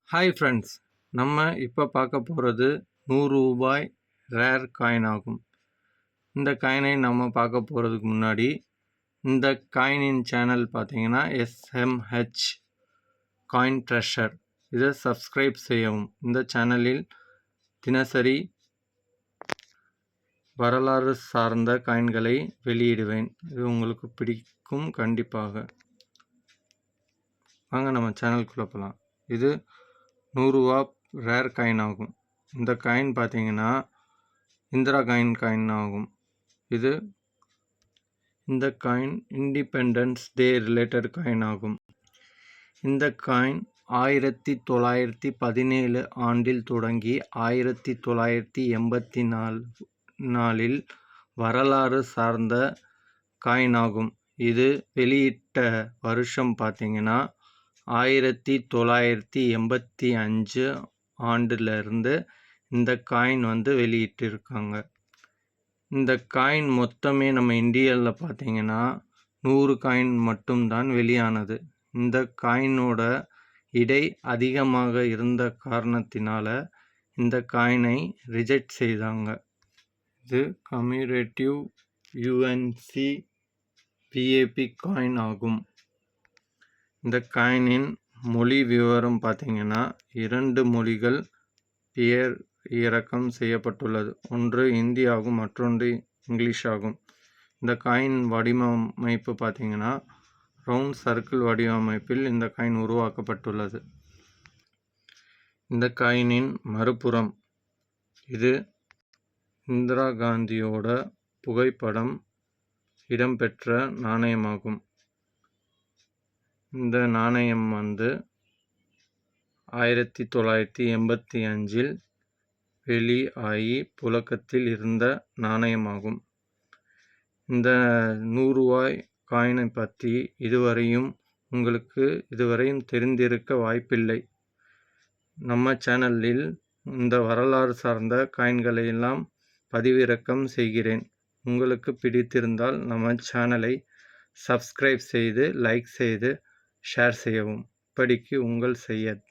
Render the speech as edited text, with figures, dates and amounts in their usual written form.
Hi friends, நம்ம இப்போ பார்க்க போகிறது ரூ. 100 ரேர் காயின் ஆகும். இந்த காயினை நம்ம பார்க்க போகிறதுக்கு முன்னாடி இந்த காயினின் சேனல் பார்த்தீங்கன்னா SMH காயின் ட்ரெஷர், இதை சப்ஸ்கிரைப் செய்யவும். இந்த சேனலில் தினசரி வரலாறு சார்ந்த காயின்களை வெளியிடுவேன். இது உங்களுக்கு பிடிக்கும் கண்டிப்பாக. வாங்க நம்ம சேனலுக்குள்ளே போகலாம். இது ரூ. 100 ரேர் காயின் ஆகும். இந்த காயின் பார்த்தீங்கன்னா இந்திரா காயின் ஆகும். இந்த coin independence day related coin ஆகும். இந்த காயின் 1917 ஆண்டில் தொடங்கி 1984 வரலாறு சார்ந்த காயின் ஆகும். இது வெளியிட்ட வருஷம் பார்த்தீங்கன்னா 1985 ஆண்டிலிருந்து இந்த காயின் வெளியிட்டிருக்காங்க. இந்த காயின் மொத்தமே நம்ம இந்தியாவில் பார்த்தீங்கன்னா 100 காயின் மட்டும்தான் வெளியானது. இந்த காயினோட இடை அதிகமாக இருந்த காரணத்தினால இந்த காயினை ரிஜெக்ட் செய்தாங்க. இது கம்யூரேட்டிவ் UNC PAP காயின் ஆகும். இந்த காயினின் மொழி விவரம் பார்த்தீங்கன்னா 2 மொழிகள் பெயர் இறக்கம் செய்யப்பட்டுள்ளது. ஒன்று இந்தி ஆகும், மற்றொன்று இங்கிலீஷ் ஆகும். இந்த காயின் வடிவமைப்பு பார்த்தீங்கன்னா ரவுண்ட் சர்க்கிள் வடிவமைப்பில் இந்த காயின் உருவாக்கப்பட்டுள்ளது. இந்த காயினின் மறுபுறம் இது இந்திரா காந்தியோட புகைப்படம் இடம்பெற்ற நாணயமாகும். இந்த நாணயம் 1985 வெளியாகி புழக்கத்தில் இருந்த நாணயமாகும். இந்த ரூ. 100 காயினை பற்றி உங்களுக்கு இதுவரையும் தெரிந்திருக்க வாய்ப்பில்லை. நம்ம சேனலில் இந்த வரலாறு சார்ந்த காயின்களை எல்லாம் பதிவிறக்கம் செய்கிறேன். உங்களுக்கு பிடித்திருந்தால் நம்ம சேனலை சப்ஸ்கிரைப் செய்து, லைக் செய்து, ஷேர் செய்யவும். இப்படிக்கு உங்கள் சையத்.